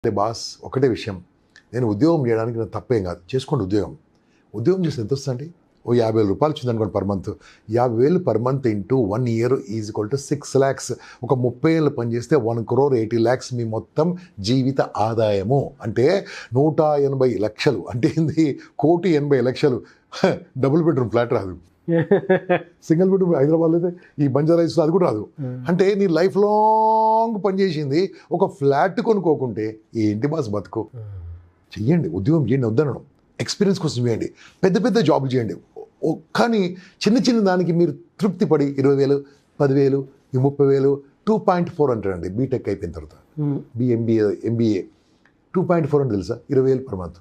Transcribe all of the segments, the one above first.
అంటే బాస్ ఒకటే విషయం, నేను ఉద్యోగం చేయడానికి నాకు తప్పేం కాదు, చేసుకోండి ఉద్యోగం చేస్తే ఎంత వస్తుందండి? ఓ 50,000 రూపాయలు వచ్చింది అనుకోండి per month. 50,000 per month into 1 year is equal to 6 lakhs. ఒక 30 ఏళ్ళు పనిచేస్తే 1,80,00,000 మీ మొత్తం జీవిత ఆదాయము. అంటే 180 లక్షలు. అంటే ఏంది? 1,80,00,000. డబుల్ బెడ్రూమ్ ఫ్లాట్ రాదు, సింగిల్ బెడ్రూమ్ హైదరాబాద్లో అయితే ఈ బంజారా అది కూడా రాదు. అంటే నీ లైఫ్ లాంగ్ పనిచేసింది ఒక ఫ్లాట్ కొనుక్కోకుంటే ఏంటి బాస్ బతుకు? చెయ్యండి, ఉద్యోగం చేయండి, వద్దనడం. ఎక్స్పీరియన్స్ కోసం చేయండి, పెద్ద పెద్ద జాబులు చేయండి. కానీ చిన్న చిన్న దానికి మీరు తృప్తి పడి 20,000, 10,000, 30,000, 2.4 అంటారండి బీటెక్ అయిపోయిన తర్వాత. ఎంబీఏ 2.4 అంటే తెలుసా? 20,000 per month.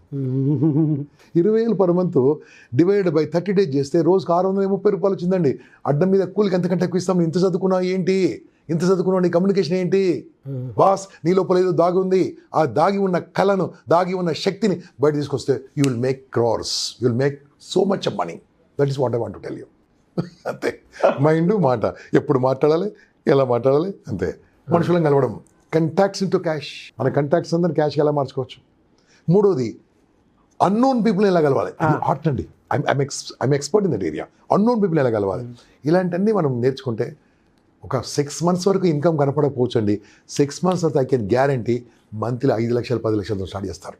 20,000 per month divided by 30 days చేస్తే రోజుకు 630 రూపాయలు వచ్చిందండి. అడ్డం మీద కూలికి ఎంతకంటే ఎక్కువ ఇస్తాం? ఇంత చదువుకున్నావు ఏంటి? ఇంత చదువుకున్నావు, నీ కమ్యూనికేషన్ ఏంటి? బాస్ నీ లోపల ఏదో దాగి ఉంది. ఆ దాగి ఉన్న కళను, దాగి ఉన్న శక్తిని బయట తీసుకొస్తే you will make crores, you will make so much of money. That is what I want to tell you. అంతే. మైండ్ మాట ఎప్పుడు మాట్లాడాలి, ఎలా మాట్లాడాలి, అంతే. మనుషులను కలవడం, కంటాక్ట్స్ ఇంటూ క్యాష్. మన కంటాక్ట్స్ అందరినీ క్యాష్కి ఎలా మార్చుకోవచ్చు. మూడోది అన్నోన్ పీపుల్ని ఎలా కలవాలి. ఆర్ట్ అండి. I'm expert in that area. Unknown people ఎలా కలవాలి, ఇలాంటివన్నీ మనం నేర్చుకుంటే ఒక 6 months వరకు ఇన్కమ్ కనపడకపోవచ్చు అండి. 6 months తర్వాత ఐ కెన్ గ్యారంటీ మంత్లీ 5 లక్షలు 10 లక్షలతో స్టార్ట్ చేస్తారు.